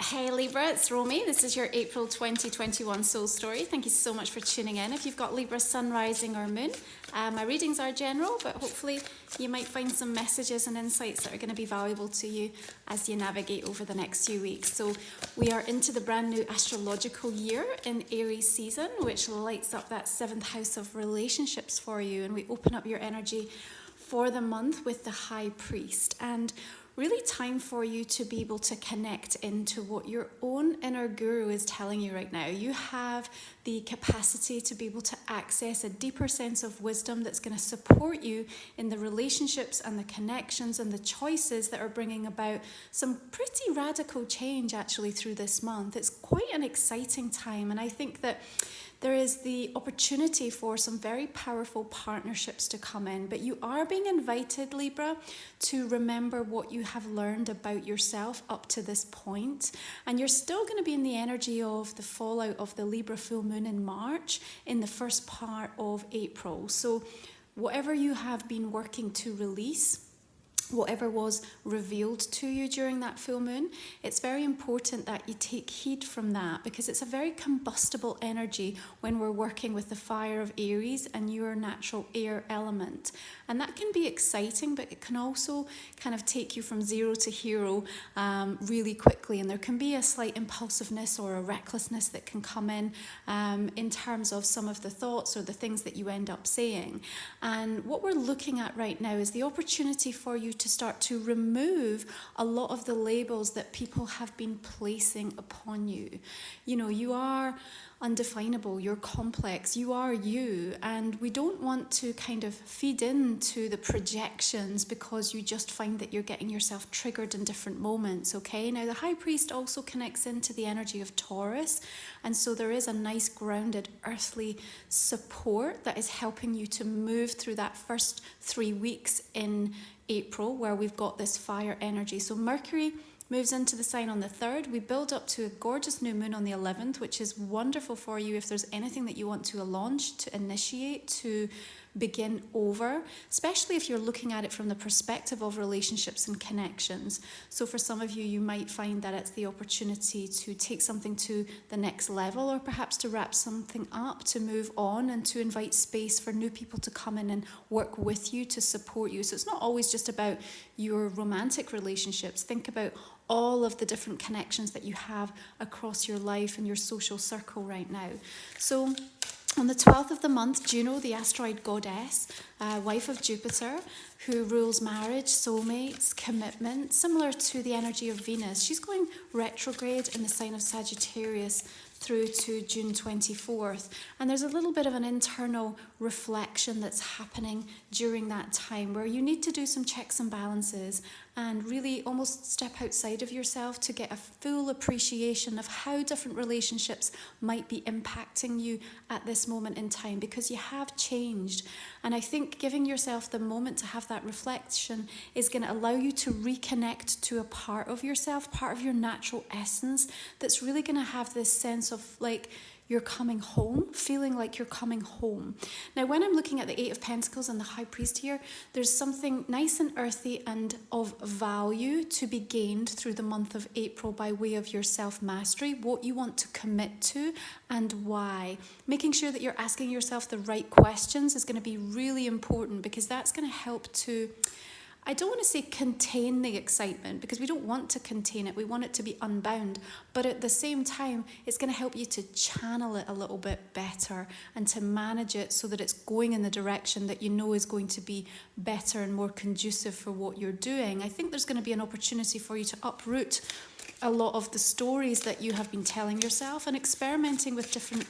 Hey Libra, it's Romy. This is your April 2021 Soul Story. Thank you so much for tuning in. If you've got Libra Sun, Rising or Moon, my readings are general, but hopefully you might find some messages and insights that are going to be valuable to you as you navigate over the next few weeks. So we are into the brand new astrological year in Aries season, which lights up that 7th house of relationships for you. And we open up your energy for the month with the High Priest. And really time for you to be able to connect into what your own inner guru is telling you right now. You have the capacity to be able to access a deeper sense of wisdom that's going to support you in the relationships and the connections and the choices that are bringing about some pretty radical change actually through this month. It's quite an exciting time, and I think that there is the opportunity for some very powerful partnerships to come in, but you are being invited, Libra, to remember what you have learned about yourself up to this point. And you're still going to be in the energy of the fallout of the Libra full moon in March in the first part of April. So whatever you have been working to release, whatever was revealed to you during that full moon, it's very important that you take heed from that, because it's a very combustible energy when we're working with the fire of Aries and your natural air element. And that can be exciting, but it can also kind of take you from zero to hero really quickly. And there can be a slight impulsiveness or a recklessness that can come in terms of some of the thoughts or the things that you end up saying. And what we're looking at right now is the opportunity for you to start to remove a lot of the labels that people have been placing upon you. You know, you are undefinable, you're complex, you are you, and we don't want to kind of feed into the projections because you just find that you're getting yourself triggered in different moments, okay? Now, the High Priest also connects into the energy of Taurus, and so there is a nice grounded earthly support that is helping you to move through that first 3 weeks in April, where we've got this fire energy. So Mercury moves into the sign on the 3rd. We build up to a gorgeous new moon on the 11th, which is wonderful for you if there's anything that you want to launch, to initiate, to begin over, especially if you're looking at it from the perspective of relationships and connections. So for some of you, you might find that it's the opportunity to take something to the next level, or perhaps to wrap something up, to move on, and to invite space for new people to come in and work with you, to support you. So it's not always just about your romantic relationships. Think about all of the different connections that you have across your life and your social circle right now. So on the 12th of the month, Juno, the asteroid goddess, wife of Jupiter, who rules marriage, soulmates, commitment, similar to the energy of Venus, she's going retrograde in the sign of Sagittarius through to June 24th. And there's a little bit of an internal reflection that's happening during that time, where you need to do some checks and balances and really almost step outside of yourself to get a full appreciation of how different relationships might be impacting you at this moment in time, because you have changed. And I think giving yourself the moment to have that reflection is going to allow you to reconnect to a part of yourself, part of your natural essence, that's really going to have this sense of like you're coming home, feeling like you're coming home. Now, when I'm looking at the 8 of Pentacles and the High Priest here, there's something nice and earthy and of value to be gained through the month of April by way of your self-mastery, what you want to commit to and why. Making sure that you're asking yourself the right questions is going to be really important, because that's going to help to, I don't want to say contain the excitement, because we don't want to contain it. We want it to be unbound. But at the same time, it's going to help you to channel it a little bit better and to manage it so that it's going in the direction that you know is going to be better and more conducive for what you're doing. I think there's going to be an opportunity for you to uproot a lot of the stories that you have been telling yourself and experimenting with different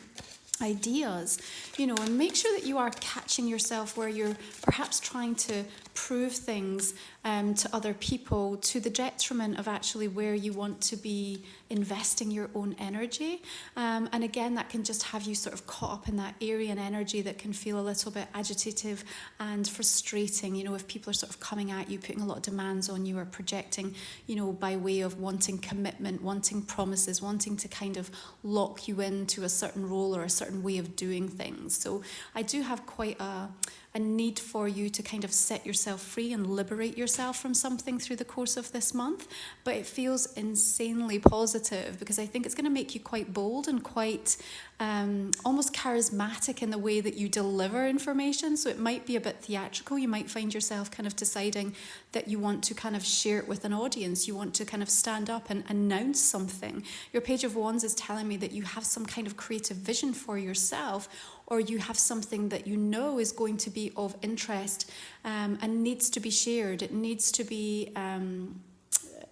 ideas, you know, and make sure that you are catching yourself where you're perhaps trying to prove things to other people to the detriment of actually where you want to be investing your own energy. And again, that can just have you sort of caught up in that Aryan energy that can feel a little bit agitative and frustrating, you know, if people are sort of coming at you, putting a lot of demands on you, or projecting, you know, by way of wanting commitment, wanting promises, wanting to kind of lock you into a certain role or a certain way of doing things. So I do have quite a a need for you to kind of set yourself free and liberate yourself from something through the course of this month. But it feels insanely positive because I think it's going to make you quite bold and quite almost charismatic in the way that you deliver information. So it might be a bit theatrical. You might find yourself kind of deciding that you want to kind of share it with an audience. You want to kind of stand up and announce something. Your Page of Wands is telling me that you have some kind of creative vision for yourself, or you have something that you know is going to be of interest and needs to be shared. It needs to be,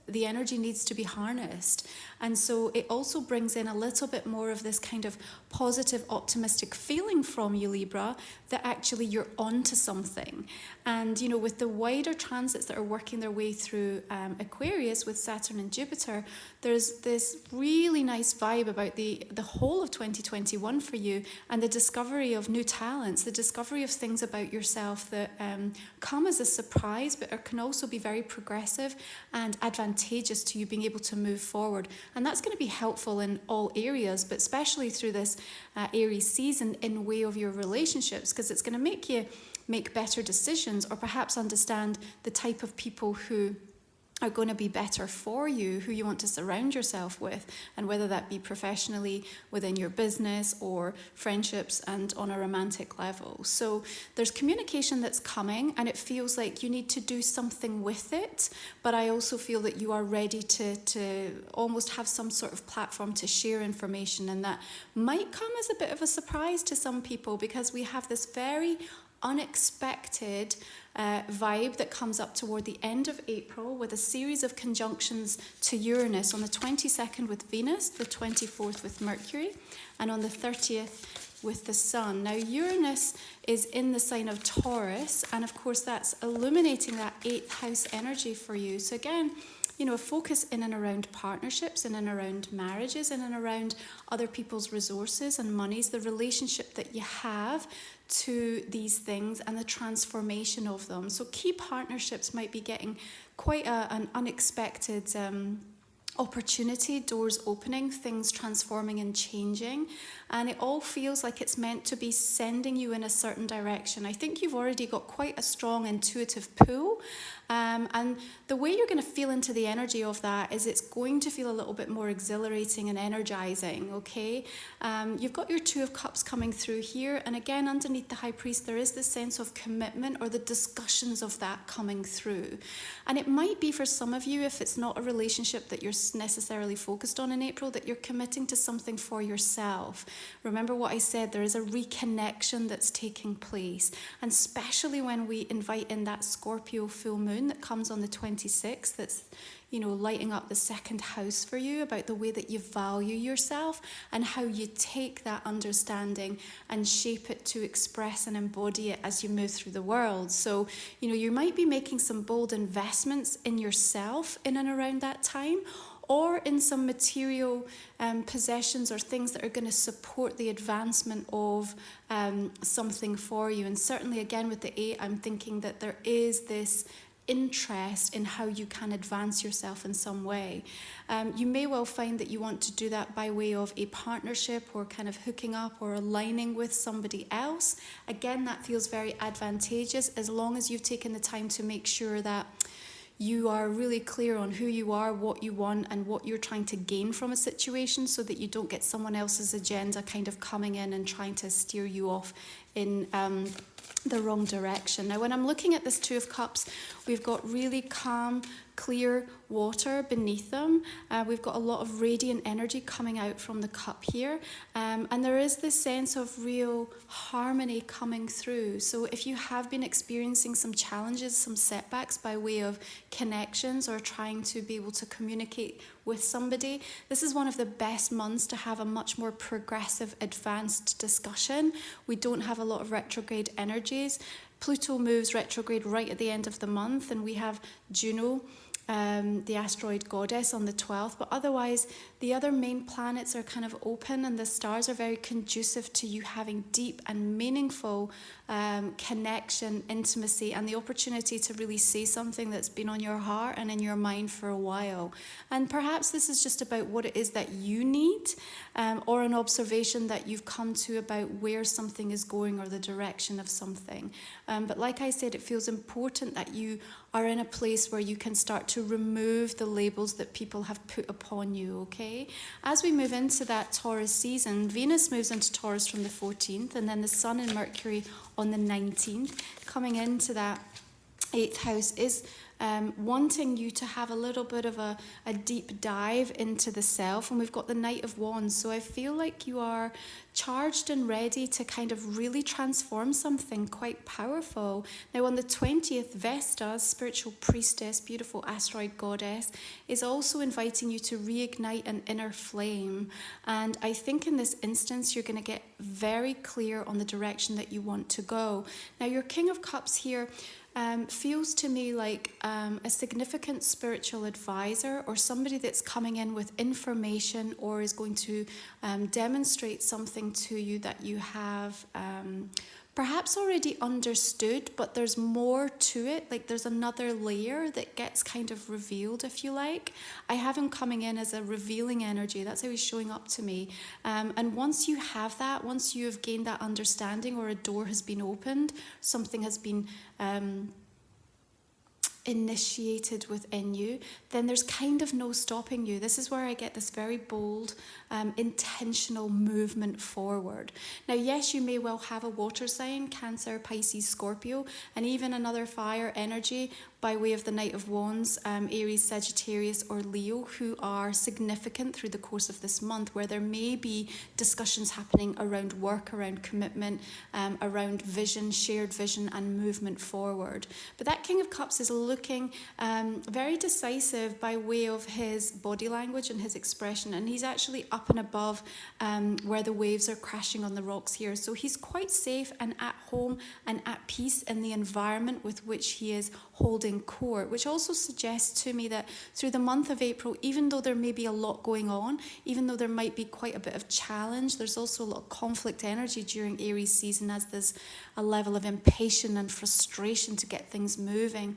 the energy needs to be harnessed. And so it also brings in a little bit more of this kind of positive, optimistic feeling from you, Libra, that actually you're onto something. And, you know, with the wider transits that are working their way through Aquarius with Saturn and Jupiter, there's this really nice vibe about the whole of 2021 for you, and the discovery of new talents, the discovery of things about yourself that come as a surprise, but can also be very progressive and advantageous to you being able to move forward. And that's going to be helpful in all areas, but especially through this Aries season in way of your relationships, because it's going to make you make better decisions, or perhaps understand the type of people who are going to be better for you, who you want to surround yourself with, and whether that be professionally within your business or friendships and on a romantic level. So there's communication that's coming, and it feels like you need to do something with it, but I also feel that you are ready to almost have some sort of platform to share information, and that might come as a bit of a surprise to some people, because we have this very unexpected vibe that comes up toward the end of April with a series of conjunctions to Uranus on the 22nd with Venus, the 24th with Mercury, and on the 30th with the Sun. Now Uranus is in the sign of Taurus, and of course that's illuminating that 8th house energy for you. So again, you know, a focus in and around partnerships, in and around marriages, in and around other people's resources and monies, the relationship that you have to these things and the transformation of them. So key partnerships might be getting quite an unexpected opportunity, doors opening, things transforming and changing, and it all feels like it's meant to be sending you in a certain direction. I think you've already got quite a strong intuitive pull, and the way you're going to feel into the energy of that is it's going to feel a little bit more exhilarating and energizing, okay? You've got your Two of Cups coming through here, and again, underneath the High Priest, there is this sense of commitment, or the discussions of that coming through. And it might be for some of you, if it's not a relationship that you're necessarily focused on in April, that you're committing to something for yourself. Remember what I said, there is a reconnection that's taking place, and especially when we invite in that Scorpio full moon that comes on the 26th, that's, you know, lighting up the second house for you, about the way that you value yourself and how you take that understanding and shape it to express and embody it as you move through the world. So, you know, you might be making some bold investments in yourself in and around that time, or in some material possessions or things that are going to support the advancement of something for you. And certainly, again, with the 8, I'm thinking that there is this interest in how you can advance yourself in some way. You may well find that you want to do that by way of a partnership, or kind of hooking up or aligning with somebody else. Again, that feels very advantageous, as long as you've taken the time to make sure that you are really clear on who you are, what you want, and what you're trying to gain from a situation, so that you don't get someone else's agenda kind of coming in and trying to steer you off in the wrong direction. Now, when I'm looking at this Two of Cups, we've got really calm, clear water beneath them. We've got a lot of radiant energy coming out from the cup here. And there is this sense of real harmony coming through. So if you have been experiencing some challenges, some setbacks by way of connections, or trying to be able to communicate with somebody, this is one of the best months to have a much more progressive, advanced discussion. We don't have a lot of retrograde energies. Pluto moves retrograde right at the end of the month, and we have Juno the asteroid goddess on the 12th, but otherwise the other main planets are kind of open, and the stars are very conducive to you having deep and meaningful connection, intimacy, and the opportunity to really say something that's been on your heart and in your mind for a while. And perhaps this is just about what it is that you need, or an observation that you've come to about where something is going or the direction of something. But like I said, it feels important that you are in a place where you can start to remove the labels that people have put upon you, okay? As we move into that Taurus season, Venus moves into Taurus from the 14th, and then the Sun and Mercury on the 19th, coming into that 8th house is wanting you to have a little bit of a deep dive into the self. And we've got the Knight of Wands. So I feel like you are charged and ready to kind of really transform something quite powerful. Now on the 20th, Vesta, spiritual priestess, beautiful asteroid goddess, is also inviting you to reignite an inner flame. And I think in this instance, you're going to get very clear on the direction that you want to go. Now your King of Cups here feels to me like a significant spiritual advisor, or somebody that's coming in with information or is going to demonstrate something to you that you have perhaps already understood, but there's more to it. Like there's another layer that gets kind of revealed, if you like. I have him coming in as a revealing energy. That's how he's showing up to me. And once you have that, once you have gained that understanding, or a door has been opened, something has been initiated within you, then there's kind of no stopping you. This is where I get this very bold, intentional movement forward. Now, yes, you may well have a water sign, Cancer, Pisces, Scorpio, and even another fire energy by way of the Knight of Wands, Aries, Sagittarius, or Leo, who are significant through the course of this month, where there may be discussions happening around work, around commitment, around vision, shared vision, and movement forward. But that King of Cups is looking very decisive by way of his body language and his expression, and he's actually up and above where the waves are crashing on the rocks here. So he's quite safe and at home and at peace in the environment with which he is holding court, which also suggests to me that through the month of April, even though there may be a lot going on, even though there might be quite a bit of challenge, there's also a lot of conflict energy during Aries season, as there's a level of impatience and frustration to get things moving.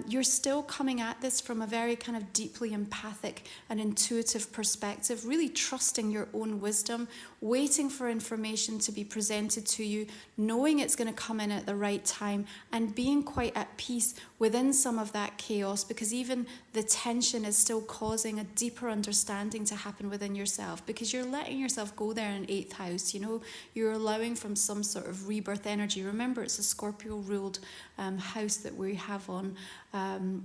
You're still coming at this from a very kind of deeply empathic and intuitive perspective, really trusting your own wisdom, waiting for information to be presented to you, knowing it's going to come in at the right time, and being quite at peace within some of that chaos, because even the tension is still causing a deeper understanding to happen within yourself, because you're letting yourself go there in 8th house. You know, you're allowing from some sort of rebirth energy. Remember, it's a Scorpio ruled house that we have on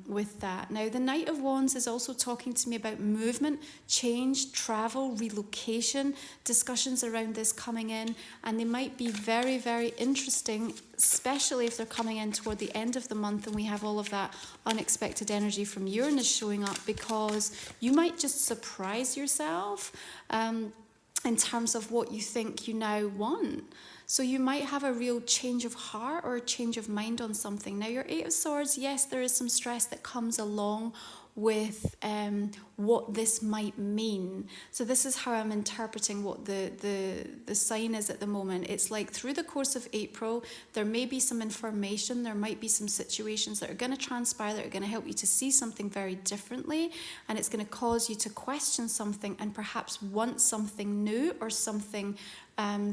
with that. Now, the Knight of Wands is also talking to me about movement, change, travel, relocation, discussions around this coming in, and they might be very, very interesting, especially if they're coming in toward the end of the month and we have all of that unexpected energy from Uranus showing up, because you might just surprise yourself in terms of what you think you now want. So you might have a real change of heart or a change of mind on something. Now, your 8 of Swords, yes, there is some stress that comes along with what this might mean. So this is how I'm interpreting what the sign is at the moment. It's like through the course of April, there may be some information, there might be some situations that are going to transpire that are going to help you to see something very differently, and it's going to cause you to question something and perhaps want something new or something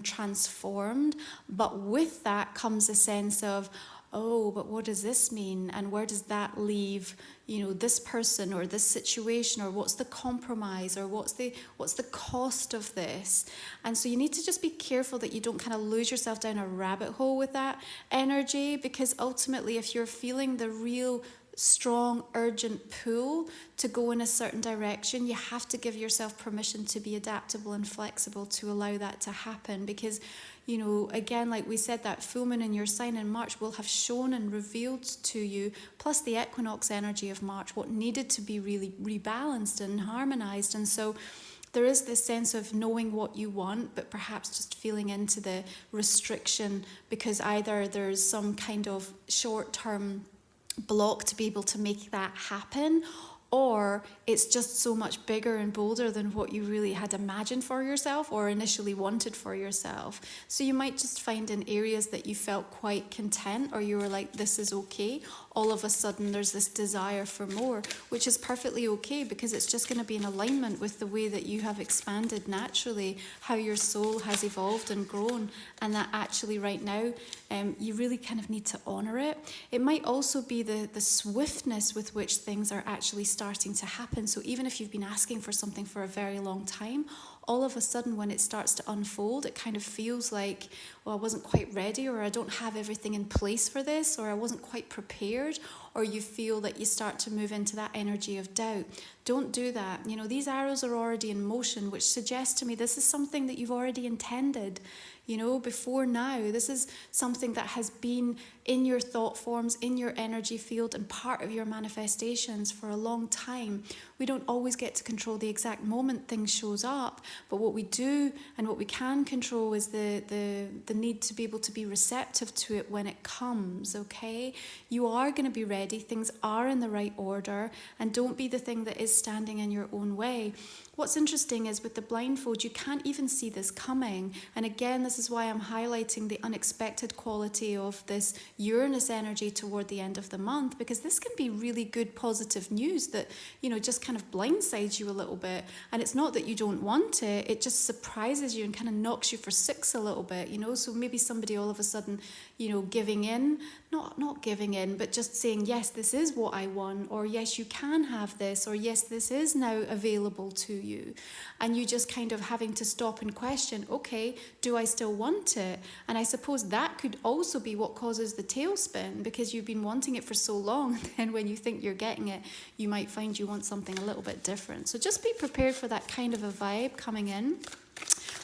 transformed. But with that comes a sense of, oh, but what does this mean? And where does that leave, you know, this person or this situation, or what's the compromise, or what's the cost of this? And so you need to just be careful that you don't kind of lose yourself down a rabbit hole with that energy, because ultimately if you're feeling the real strong, urgent pull to go in a certain direction, you have to give yourself permission to be adaptable and flexible to allow that to happen. Because, you know, again, like we said, that full moon in your sign in March will have shown and revealed to you, plus the equinox energy of March, what needed to be really rebalanced and harmonized. And so there is this sense of knowing what you want, but perhaps just feeling into the restriction, because either there's some kind of short-term block to be able to make that happen, or it's just so much bigger and bolder than what you really had imagined for yourself or initially wanted for yourself. So you might just find in areas that you felt quite content, or you were like, this is okay, all of a sudden there's this desire for more, which is perfectly okay, because it's just going to be in alignment with the way that you have expanded naturally, how your soul has evolved and grown, and that actually right now you really kind of need to honour it. It might also be the swiftness with which things are actually starting to happen. So even if you've been asking for something for a very long time, all of a sudden when it starts to unfold, it kind of feels like, well, I wasn't quite ready, or I don't have everything in place for this, or I wasn't quite prepared, or you feel that you start to move into that energy of doubt. Don't do that. You know, these arrows are already in motion, which suggests to me this is something that you've already intended, you know, before now. This is something that has been in your thought forms, in your energy field, and part of your manifestations for a long time. We don't always get to control the exact moment things shows up, but what we do and what we can control is the need to be able to be receptive to it when it comes, okay? You are going to be ready, things are in the right order, and don't be the thing that is standing in your own way. What's interesting is with the blindfold, you can't even see this coming. And again, this is why I'm highlighting the unexpected quality of this Uranus energy toward the end of the month, because this can be really good positive news that, you know, just kind of blindsides you a little bit. And it's not that you don't want it, it just surprises you and kind of knocks you for six a little bit, you know. So maybe somebody all of a sudden, you know, giving in, not giving in, but just saying, yes, this is what I want, or yes, you can have this, or yes, this is now available to you. And you just kind of having to stop and question, okay, do I still want it? And I suppose that could also be what causes the tailspin, because you've been wanting it for so long, and when you think you're getting it, you might find you want something a little bit different. So just be prepared for that kind of a vibe coming in.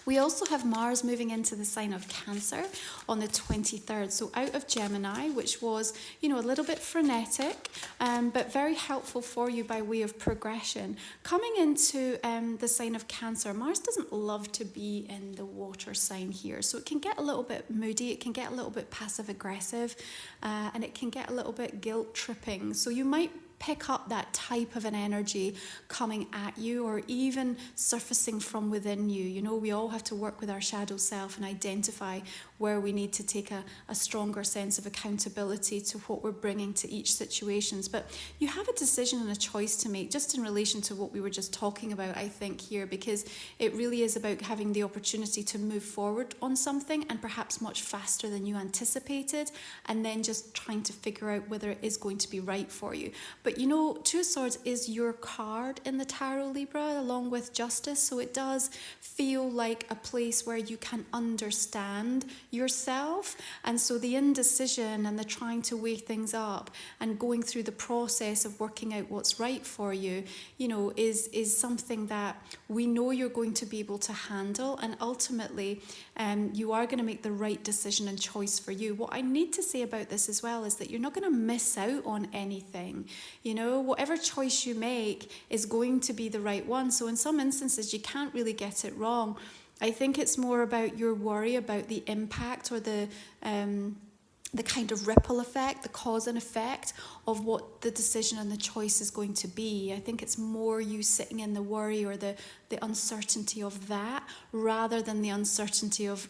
We also have Mars moving into the sign of Cancer on the 23rd, so out of Gemini, which was, you know, a little bit frenetic, but very helpful for you by way of progression. Coming into the sign of Cancer, Mars doesn't love to be in the water sign here, so it can get a little bit moody, it can get a little bit passive-aggressive, and it can get a little bit guilt-tripping. So you might pick up that type of an energy coming at you, or even surfacing from within you. You know, we all have to work with our shadow self and identify where we need to take a stronger sense of accountability to what we're bringing to each situations. But you have a decision and a choice to make, just in relation to what we were just talking about, I think, here, because it really is about having the opportunity to move forward on something, and perhaps much faster than you anticipated, and then just trying to figure out whether it is going to be right for you. But you know, Two of Swords is your card in the Tarot, Libra, along with Justice, so it does feel like a place where you can understand yourself. And so the indecision and the trying to weigh things up and going through the process of working out what's right for you, you know, is something that we know you're going to be able to handle, and ultimately you are going to make the right decision and choice for you. What I need to say about this as well is that you're not going to miss out on anything. You know, whatever choice you make is going to be the right one. So in some instances, you can't really get it wrong. I think it's more about your worry about the impact, or the kind of ripple effect, the cause and effect of what the decision and the choice is going to be. I think it's more you sitting in the worry or the uncertainty of that, rather than the uncertainty of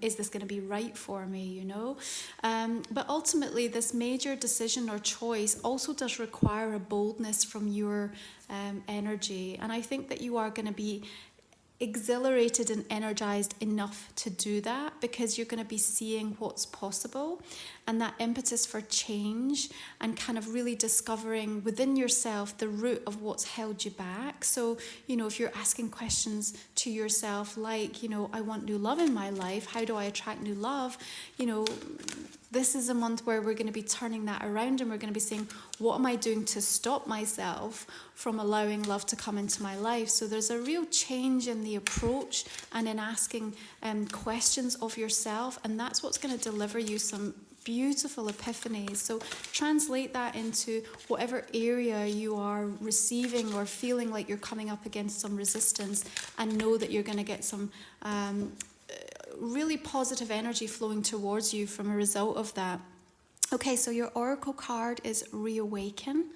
is this going to be right for me, you know? But ultimately, this major decision or choice also does require a boldness from your energy. And I think that you are going to be exhilarated and energized enough to do that, because you're going to be seeing what's possible, and that impetus for change, and kind of really discovering within yourself the root of what's held you back. So, you know, if you're asking questions to yourself like, you know, I want new love in my life, how do I attract new love? You know, this is a month where we're going to be turning that around, and we're going to be saying, what am I doing to stop myself from allowing love to come into my life? So there's a real change in the approach and in asking questions of yourself, and that's what's going to deliver you some beautiful epiphanies. So translate that into whatever area you are receiving or feeling like you're coming up against some resistance, and know that you're going to get some really positive energy flowing towards you from a result of that. Okay, so your oracle card is Reawaken.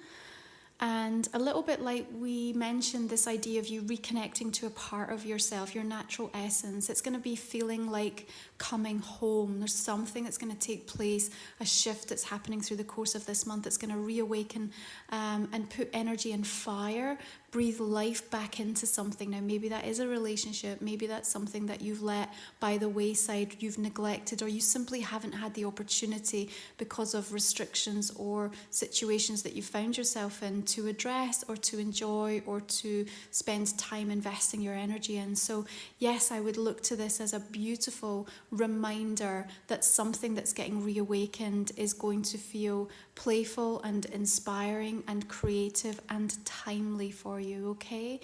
And a little bit like we mentioned, this idea of you reconnecting to a part of yourself, your natural essence. It's going to be feeling like coming home. There's something that's going to take place, a shift that's happening through the course of this month that's going to reawaken and put energy and fire, breathe life back into something. Now, maybe that is a relationship. Maybe that's something that you've let by the wayside, you've neglected, or you simply haven't had the opportunity because of restrictions or situations that you found yourself in to address or to enjoy or to spend time investing your energy in. So yes, I would look to this as a beautiful reminder that something that's getting reawakened is going to feel playful and inspiring and creative and timely for you, okay?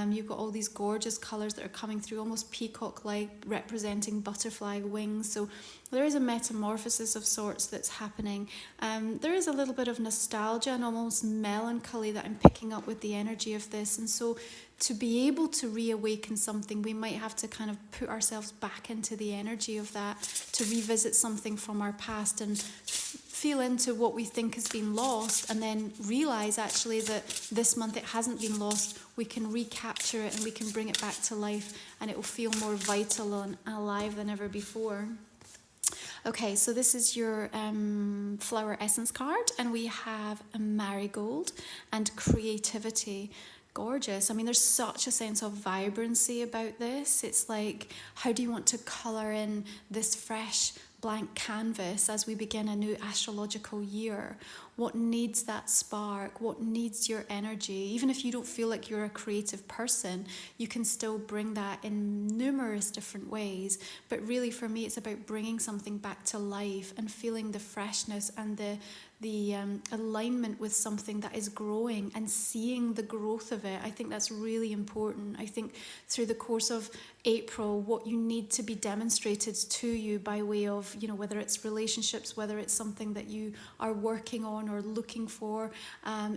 You've got all these gorgeous colours that are coming through, almost peacock-like, representing butterfly wings. So there is a metamorphosis of sorts that's happening. There is a little bit of nostalgia and almost melancholy that I'm picking up with the energy of this. And so to be able to reawaken something, we might have to kind of put ourselves back into the energy of that, to revisit something from our past and feel into what we think has been lost, and then realise actually that this month it hasn't been lost. We can recapture it and we can bring it back to life, and it will feel more vital and alive than ever before. Okay, so this is your flower essence card, and we have a marigold and creativity. Gorgeous. I mean, there's such a sense of vibrancy about this. It's like, how do you want to colour in this fresh blank canvas as we begin a new astrological year? What needs that spark? What needs your energy? Even if you don't feel like you're a creative person, you can still bring that in numerous different ways. But really, for me, it's about bringing something back to life and feeling the freshness and the alignment with something that is growing and seeing the growth of it. I think that's really important. I think through the course of April, what you need to be demonstrated to you by way of, whether it's relationships, whether it's something that you are working on or looking for,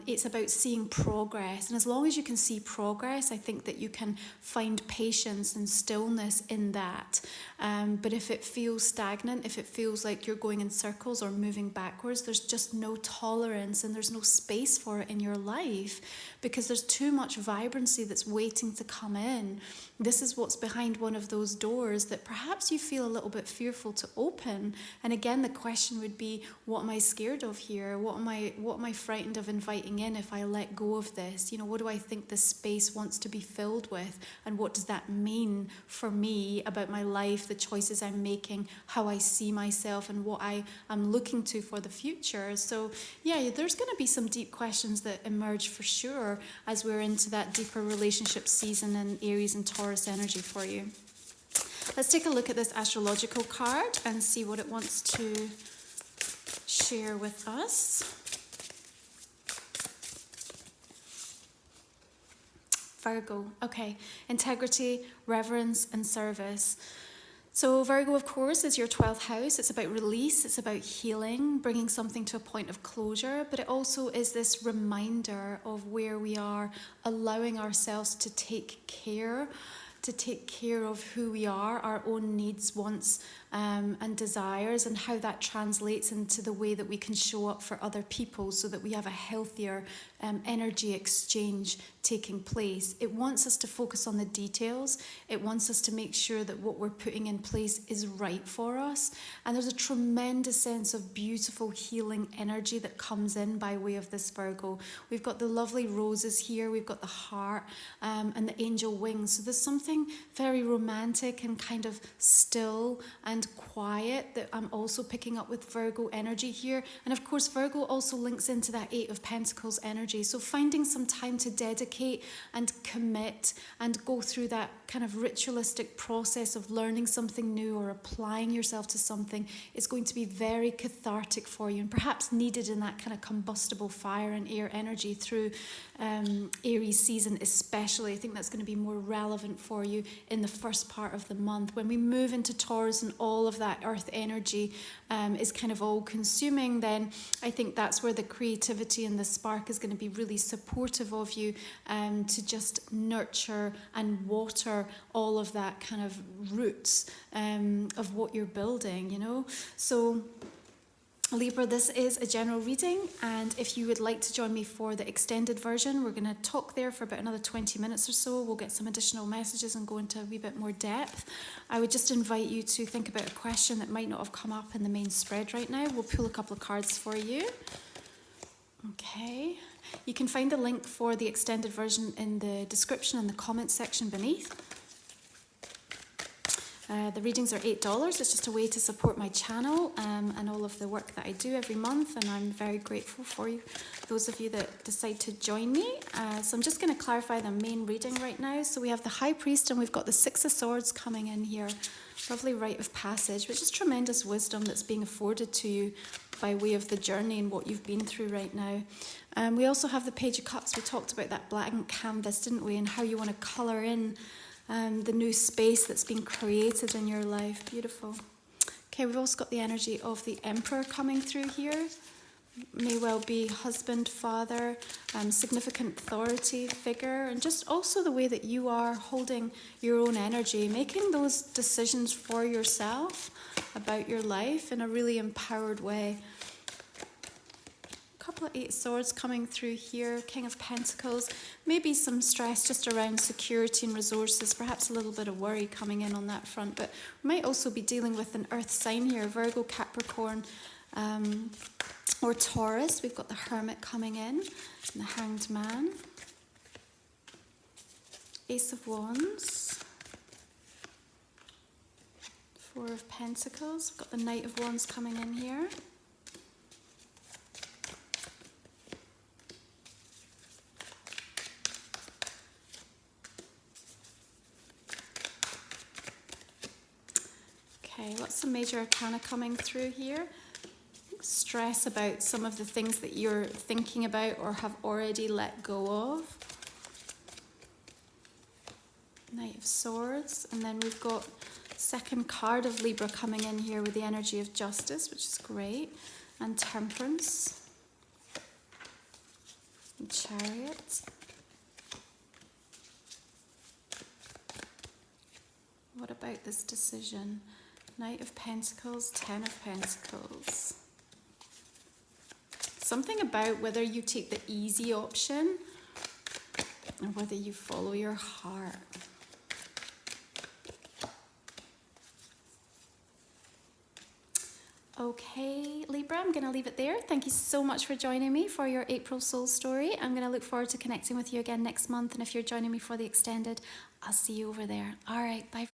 it's about seeing progress. And as long as you can see progress, I think that you can find patience and stillness in that. But if it feels stagnant, if it feels like you're going in circles or moving backwards, there's just no tolerance and there's no space for it in your life, because there's too much vibrancy that's waiting to come in. This is what's behind one of those doors that perhaps you feel a little bit fearful to open. And again, the question would be, what am I scared of here? What am I frightened of inviting in if I let go of this? What do I think this space wants to be filled with? And what does that mean for me about my life, the choices I'm making, how I see myself, and what I am looking to for the future? So yeah, there's going to be some deep questions that emerge for sure as we're into that deeper relationship season in Aries and Taurus energy for you. Let's take a look at this astrological card and see what it wants to share with us. Virgo, okay, integrity, reverence, and service. So Virgo, of course, is your 12th house. It's about release, it's about healing, bringing something to a point of closure, but it also is this reminder of where we are, allowing ourselves to take care of who we are, our own needs, wants, and desires, and how that translates into the way that we can show up for other people so that we have a healthier energy exchange taking place. It wants us to focus on the details. It wants us to make sure that what we're putting in place is right for us. And there's a tremendous sense of beautiful healing energy that comes in by way of this Virgo. We've got the lovely roses here. We've got the heart and the angel wings. So there's something very romantic and kind of still and quiet that I'm also picking up with Virgo energy here. And of course, Virgo also links into that 8 of Pentacles energy. So finding some time to dedicate and commit and go through that kind of ritualistic process of learning something new or applying yourself to something is going to be very cathartic for you, and perhaps needed in that kind of combustible fire and air energy through Aries season especially. I think that's going to be more relevant for you in the first part of the month. When we move into Taurus and all of that earth energy is kind of all consuming, then I think that's where the creativity and the spark is going to be really supportive of you to just nurture and water all of that kind of roots of what you're building, So Libra, this is a general reading, and if you would like to join me for the extended version, we're going to talk there for about another 20 minutes or so. We'll get some additional messages and go into a wee bit more depth. I would just invite you to think about a question that might not have come up in the main spread right now. We'll pull a couple of cards for you. Okay. You can find the link for the extended version in the description and the comments section beneath. The readings are $8. It's just a way to support my channel and all of the work that I do every month, and I'm very grateful for you, those of you that decide to join me. So I'm just going to clarify the main reading right now. So we have the High Priest and we've got the Six of Swords coming in here. Lovely rite of passage, which is tremendous wisdom that's being afforded to you by way of the journey and what you've been through right now. We also have the Page of Cups. We talked about that blank canvas, didn't we, and how you want to colour in the new space that's been created in your life. Beautiful. Okay, we've also got the energy of the Emperor coming through here. May well be husband, father, significant authority figure, and just also the way that you are holding your own energy, making those decisions for yourself about your life in a really empowered way. Couple of Eight of Swords coming through here, King of Pentacles, maybe some stress just around security and resources, perhaps a little bit of worry coming in on that front, but we might also be dealing with an earth sign here, Virgo, Capricorn, or Taurus. We've got the Hermit coming in, and the Hanged Man, Ace of Wands, Four of Pentacles, we've got the Knight of Wands coming in here. Okay, lots of major arcana coming through here. Stress about some of the things that you're thinking about or have already let go of. Knight of Swords, and then we've got second card of Libra coming in here with the energy of Justice, which is great, and Temperance, and Chariot. What about this decision? Knight of Pentacles, Ten of Pentacles. Something about whether you take the easy option or whether you follow your heart. Okay, Libra, I'm going to leave it there. Thank you so much for joining me for your April Soul Story. I'm going to look forward to connecting with you again next month, and if you're joining me for the extended, I'll see you over there. All right, bye.